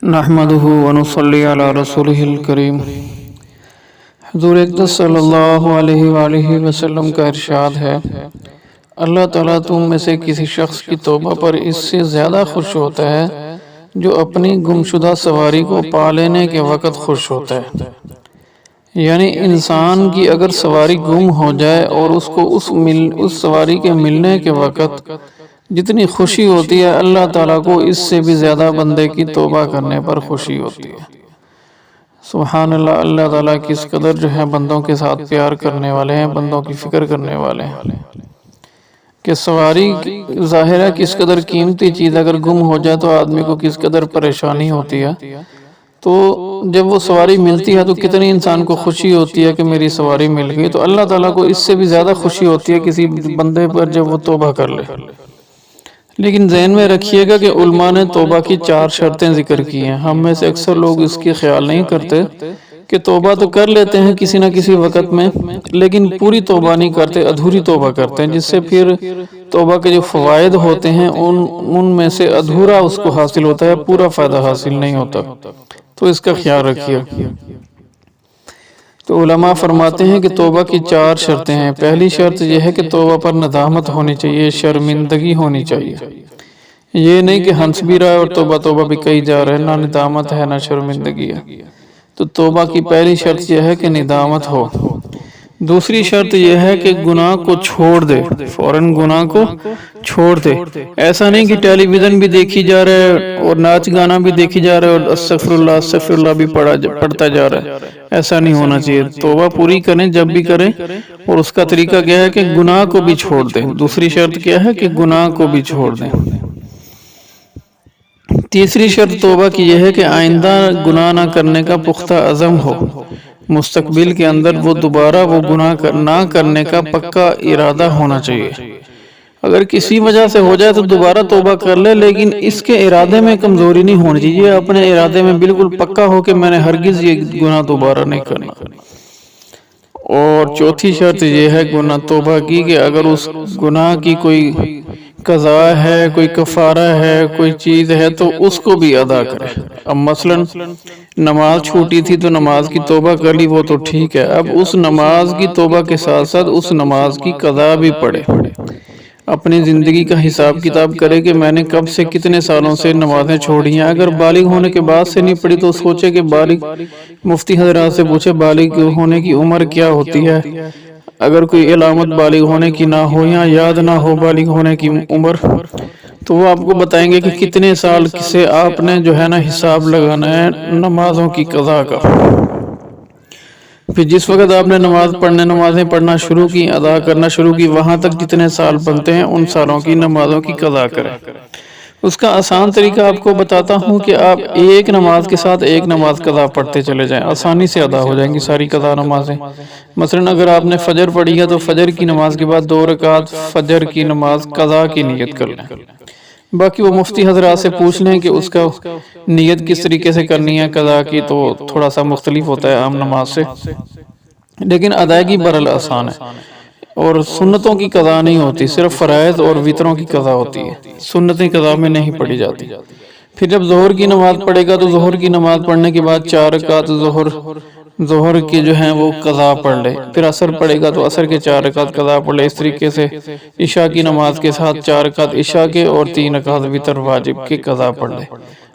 نحمده ونصلي على رسوله الکریم۔ حضور اقدس صلی اللہ علیہ وآلہ وسلم کا ارشاد ہے، اللہ تعالیٰ تم میں سے کسی شخص کی توبہ پر اس سے زیادہ خوش ہوتا ہے جو اپنی گمشدہ سواری کو پا لینے کے وقت خوش ہوتا ہے۔ یعنی انسان کی اگر سواری گم ہو جائے اور اس کو اس سواری کے ملنے کے وقت جتنی خوشی ہوتی ہے، اللہ تعالیٰ کو اس سے بھی زیادہ بندے کی توبہ کرنے پر خوشی ہوتی ہے۔ سبحان اللہ، اللہ تعالیٰ کس قدر جو ہے بندوں کے ساتھ پیار کرنے والے ہیں، بندوں کی فکر کرنے والے ہیں کہ سواری ظاہر ہے کس قدر قیمتی چیز اگر گم ہو جائے تو آدمی کو کس قدر پریشانی ہوتی ہے، تو جب وہ سواری ملتی ہے تو کتنی انسان کو خوشی ہوتی ہے کہ میری سواری مل گئی۔ تو اللہ تعالیٰ کو اس سے بھی زیادہ خوشی ہوتی ہے کسی بندے پر جب وہ توبہ کر لے۔ لیکن ذہن میں رکھیے گا کہ علماء نے توبہ کی 4 شرطیں ذکر کی ہیں۔ ہم میں سے اکثر لوگ اس کی خیال نہیں کرتے کہ توبہ تو کر لیتے ہیں کسی نہ کسی وقت میں، لیکن پوری توبہ نہیں کرتے، ادھوری توبہ کرتے ہیں، جس سے پھر توبہ کے جو فوائد ہوتے ہیں ان میں سے ادھورا اس کو حاصل ہوتا ہے، پورا فائدہ حاصل نہیں ہوتا۔ تو اس کا خیال رکھیے۔ تو علماء فرماتے ہیں کہ توبہ کی 4 شرطیں ہیں۔ پہلی شرط یہ ہے کہ توبہ پر ندامت ہونی چاہیے، شرمندگی ہونی چاہیے۔ یہ نہیں کہ ہنس بھی رہا ہے اور توبہ توبہ بھی کہی جا رہا ہے، نہ ندامت ہے نہ شرمندگی ہے۔ تو توبہ کی پہلی شرط یہ ہے کہ ندامت ہو۔ دوسری شرط یہ ہے کہ گناہ کو چھوڑ دے، فوراً گناہ کو چھوڑ دے۔ ایسا نہیں کہ ٹیلی ویژن بھی دیکھی جا رہا ہے اور ناچ گانا بھی دیکھی جا رہا ہے اور استغفر اللہ بھی پڑھتا جا رہا ہے، ایسا نہیں ہونا چاہیے۔ توبہ پوری کریں جب بھی کریں، اور اس کا طریقہ کیا ہے کہ گناہ کو بھی چھوڑ دیں۔ دوسری شرط کیا ہے کہ گناہ کو بھی چھوڑ دیں۔ تیسری شرط توبہ کی یہ ہے کہ آئندہ گناہ نہ کرنے کا پختہ عزم ہو، مستقبل کے اندر وہ دوبارہ وہ گناہ نہ کرنے کا پکا ارادہ ہونا چاہیے۔ اگر کسی وجہ سے ہو جائے تو دوبارہ توبہ کر لے، لیکن اس کے ارادے میں کمزوری نہیں ہونی چاہیے، اپنے ارادے میں بالکل پکا ہو کہ میں نے ہرگز یہ گناہ دوبارہ نہیں کرنا۔ اور چوتھی شرط یہ ہے گناہ توبہ کی کہ اگر اس گناہ کی کوئی قضا ہے، کوئی کفارہ ہے، کوئی چیز ہے تو اس کو بھی ادا کرے۔ اب مثلا نماز چھوٹی تھی تو نماز کی توبہ کر لی، وہ تو ٹھیک ہے، اب اس نماز کی توبہ کے ساتھ ساتھ اس نماز کی قضا بھی پڑھے، اپنی زندگی کا حساب کتاب کرے کہ میں نے کب سے کتنے سالوں سے نمازیں چھوڑی ہیں۔ اگر بالغ ہونے کے بعد سے نہیں پڑھی تو سوچے کہ بالغ، مفتی حضرات سے پوچھے بالغ ہونے کی عمر کیا ہوتی ہے۔ اگر کوئی علامت بالغ ہونے کی نہ ہو یا یاد نہ ہو بالغ ہونے کی عمر، تو وہ آپ کو بتائیں گے کہ کتنے سال سے آپ نے جو ہے نا حساب لگانا ہے نمازوں کی قضا کا۔ پھر جس وقت آپ نے نمازیں پڑھنا شروع کی، ادا کرنا شروع کی، وہاں تک جتنے سال بنتے ہیں ان سالوں کی نمازوں کی قضا کریں۔ اس کا آسان طریقہ آپ کو بتاتا ہوں کہ آپ ایک نماز کے ساتھ ایک نماز قضا پڑھتے چلے جائیں، آسانی سے ادا ہو جائیں گی ساری قضا نمازیں۔ مثلا اگر آپ نے فجر پڑھی ہے تو فجر کی نماز کے بعد 2 رکعت فجر کی نماز قضا کی نیت کر لیں۔ باقی وہ مفتی حضرات سے پوچھ لیں کہ اس کا نیت کس طریقے سے کرنی ہے قضا کی، تو تھوڑا سا مختلف ہوتا ہے عام نماز سے، لیکن ادائیگی برحال آسان ہے۔ اور سنتوں کی قضا نہیں ہوتی، صرف فرائض اور وتروں کی قضا ہوتی ہے، سنتیں قضا میں نہیں پڑھی جاتی۔ پھر جب ظہر کی نماز پڑھے گا تو ظہر کی نماز پڑھنے کے بعد 4 رکعت ظہر کے جو ہیں وہ قضا پڑھ لے۔ پھر عصر پڑھے گا تو عصر کے 4 رکعت قضا پڑھ لے۔ اس طریقے سے عشاء کی نماز کے ساتھ 4 رکعت عشاء کے اور 3 رکعت وتر واجب کے قضا پڑھ لے۔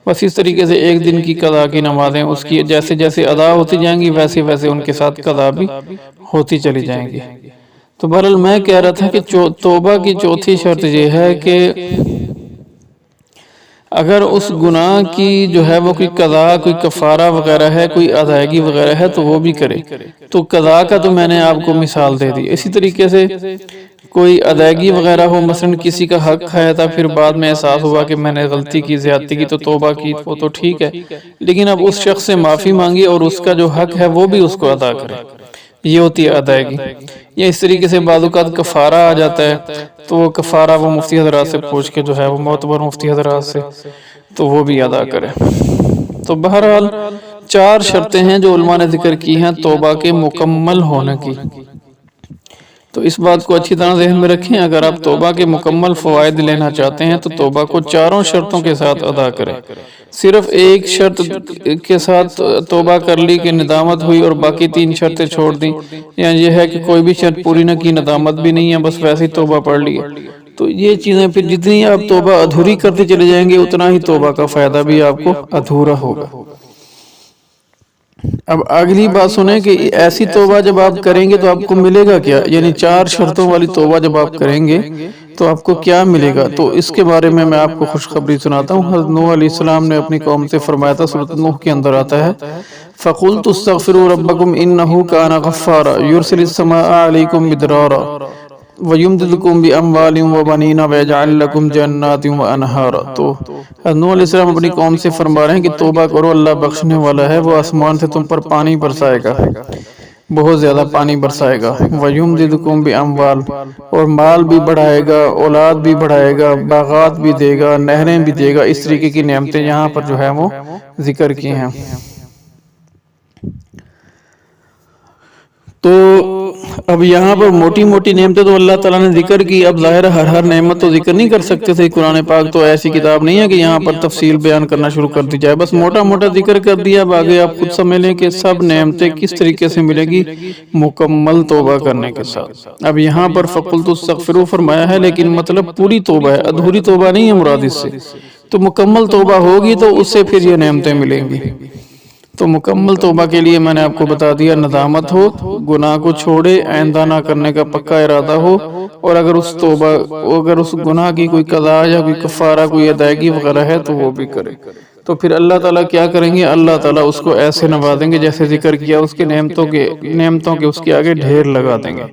بس اس طریقے سے ایک دن کی قضا کی نمازیں اس کی جیسے جیسے ادا ہوتی جائیں گی ویسے ویسے ان کے ساتھ قضا بھی ہوتی چلی جائیں گی۔ تو بہرحال میں کہہ رہا تھا کہ توبہ کی چوتھی شرط یہ ہے کہ اگر اس گناہ کی جو ہے وہ کوئی قضا، کوئی کفارہ وغیرہ ہے، کوئی ادائیگی وغیرہ ہے تو وہ بھی کرے۔ تو قضا کا تو میں نے آپ کو مثال دے دی، اسی طریقے سے کوئی ادائیگی وغیرہ ہو، مثلا کسی کا حق کھایا تھا، پھر بعد میں احساس ہوا کہ میں نے غلطی کی، زیادتی کی، تو توبہ کی، وہ تو ٹھیک ہے، لیکن اب اس شخص سے معافی مانگی اور اس کا جو حق ہے وہ بھی اس کو ادا کرے، یہ ہوتی ہے ادائیگی۔ یا اس طریقے سے بعض اوقات کفارہ آ جاتا ہے تو وہ کفارہ وہ مفتی حضرات سے پوچھ کے جو ہے وہ معتبر مفتی حضرات سے تو وہ بھی ادا کرے۔ تو بہرحال 4 شرطیں ہیں جو علماء نے ذکر کی ہیں توبہ کے مکمل ہونے کی۔ تو اس بات کو اچھی طرح ذہن میں رکھیں، اگر آپ توبہ کے مکمل فوائد لینا چاہتے ہیں تو توبہ کو چاروں شرطوں کے ساتھ ادا کریں۔ صرف ایک شرط کے ساتھ توبہ کر لی کہ ندامت ہوئی اور باقی 3 شرطیں چھوڑ دیں، یا یہ ہے کہ کوئی بھی شرط پوری نہ کی، ندامت بھی نہیں ہے، بس ویسے ہی توبہ پڑھ لی، تو یہ چیزیں پھر جتنی آپ توبہ ادھوری کرتے چلے جائیں گے اتنا ہی توبہ کا فائدہ بھی آپ کو ادھورا ہوگا۔ اب اگلی بات سنیں کہ ایسی توبہ جب آپ کریں گے تو آپ کو ملے گا کیا، یعنی 4 شرطوں والی توبہ جب آپ کریں گے تو آپ کو کیا ملے گا، تو اس کے بارے میں آپ کو خوشخبری سناتا ہوں۔ حضرت نوح علیہ السلام نے اپنی قوم سے فرمایا تھا، سورۃ نوح کے اندر آتا ہے فَقُلْتُ اسْتَغْفِرُوا رَبَّكُمْ إِنَّهُ كَانَ غَفَّارًا يُرْسِلِ السَّمَاءَ عَلَيْكُمْ مِدْرَارًا وَيُمْدِدْكُمْ بِأَمْوَالٍ وَبَنِينَ وَيَجْعَلْ لَكُمْ جَنَّاتٍ وَأَنْهَارًا۔ تو نوح علیہ السلام اپنی قوم سے فرما رہے ہیں کہ توبہ کرو، اللہ بخشنے والا ہے، وہ آسمان سے تم پر پانی برسائے گا، بہت زیادہ پانی برسائے گا، وَيُمْدِدْكُمْ بِأَمْوَالٍ، اور مال بھی بڑھائے گا، اولاد بھی بڑھائے گا، باغات بھی دے گا، نہریں بھی دے گا، اس طریقے کی نعمتیں یہاں پر جو ہے وہ ذکر کی ہیں۔ تو اب یہاں پر موٹی موٹی نعمتیں تو اللہ تعالیٰ نے ذکر کی، اب ظاہر ہر نعمت تو ذکر نہیں کر سکتے تھے، قرآن پاک تو ایسی کتاب نہیں ہے کہ یہاں پر تفصیل بیان کرنا شروع کر دی جائے، بس موٹا موٹا ذکر کر دیا، اب آگے آپ خود سمجھ لیں کہ سب نعمتیں کس طریقے سے ملے گی، مکمل توبہ کرنے کے ساتھ۔ اب یہاں پر فَقُلْتُ اسْتَغْفِرُوا فرمایا ہے، لیکن مطلب پوری توبہ ہے، ادھوری توبہ نہیں ہے مراد اس سے، تو مکمل توبہ ہوگی تو اس سے پھر یہ نعمتیں ملیں گی۔ تو مکمل توبہ کے لیے میں نے آپ کو بتا دیا، ندامت ہو، گناہ کو چھوڑے، آئندہ نہ کرنے کا پکا ارادہ ہو، اور اگر اس گناہ کی کوئی قضا یا کوئی کفارہ، کوئی ادائیگی وغیرہ ہے تو وہ بھی کرے، تو پھر اللہ تعالیٰ کیا کریں گے، اللہ تعالیٰ اس کو ایسے نوازیں گے جیسے ذکر کیا، اس کے نعمتوں کے اس کے آگے ڈھیر لگا دیں گے،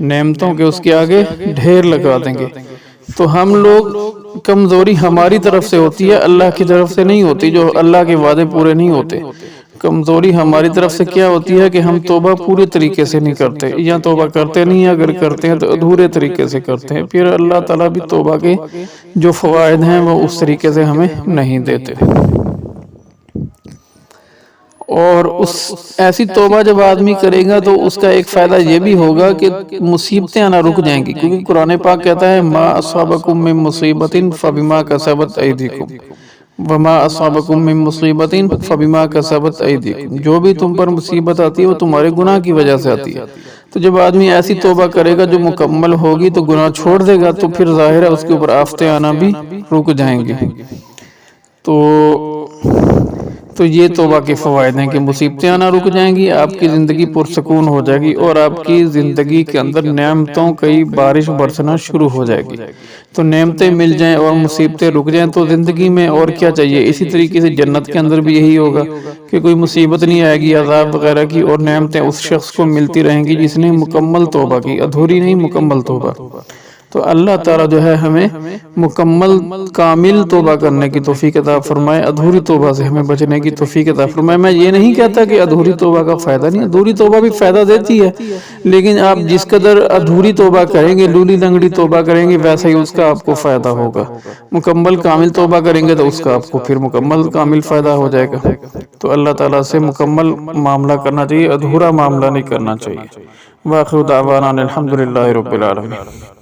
نعمتوں کے اس کے آگے ڈھیر لگا دیں گے۔ تو ہم لوگ کمزوری ہماری طرف سے ہوتی ہے، اللہ کی طرف سے نہیں ہوتی، جو اللہ کے وعدے پورے نہیں ہوتے۔ کمزوری ہماری طرف سے کیا ہوتی ہے کہ ہم توبہ پورے طریقے سے نہیں کرتے، یا توبہ کرتے نہیں، اگر کرتے ہیں تو ادھورے طریقے سے کرتے ہیں، پھر اللہ تعالیٰ بھی توبہ کے جو فوائد ہیں وہ اس طریقے سے ہمیں نہیں دیتے۔ اور ایسی توبہ جب آدمی کرے گا تو اس کا ایک فائدہ یہ بھی ہوگا کہ مصیبتیں آنا رک جائیں گی، کیونکہ قرآن پاک کہتا ہے ما اصابکم من مصیبت فبما کسبت ایدیکم وما اصابکم من مصیبت فبما کسبت ایدیکم، جو بھی تم پر مصیبت آتی ہے وہ تمہارے گناہ کی وجہ سے آتی ہے۔ تو جب آدمی ایسی توبہ کرے گا جو مکمل ہوگی تو گناہ چھوڑ دے گا، تو پھر ظاہر ہے اس کے اوپر آفتیں آنا بھی رک جائیں گی۔ تو یہ توبہ کے فوائد ہیں کہ مصیبتیں آنا رک جائیں گی، آپ کی زندگی پرسکون ہو جائے گی، اور آپ کی زندگی کے اندر نعمتوں کی بارش برسنا شروع ہو جائے گی۔ تو نعمتیں مل جائیں اور مصیبتیں رک جائیں تو زندگی میں اور کیا چاہیے۔ اسی طریقے سے جنت کے اندر بھی یہی ہوگا کہ کوئی مصیبت نہیں آئے گی، عذاب وغیرہ کی، اور نعمتیں اس شخص کو ملتی رہیں گی جس نے مکمل توبہ کی، ادھوری نہیں، مکمل توبہ۔ تو اللہ تعالیٰ جو ہے ہمیں مکمل کامل توبہ کرنے کی توفیق عطا فرمائے، ادھوری توبہ سے ہمیں بچنے کی توفیق عطا فرمائے۔ میں یہ نہیں کہتا کہ ادھوری توبہ کا فائدہ نہیں، ادھوری توبہ بھی فائدہ دیتی ہے، لیکن آپ جس قدر ادھوری توبہ کریں گے، لولی لنگڑی توبہ کریں گے، ویسا ہی اس کا آپ کو فائدہ ہوگا۔ مکمل کامل توبہ کریں گے تو اس کا آپ کو پھر مکمل کامل فائدہ ہو جائے گا۔ تو اللہ تعالیٰ سے مکمل معاملہ کرنا چاہیے، ادھورا معاملہ نہیں کرنا چاہیے۔ وآخر دعوانا الحمدللہ رب العالمین۔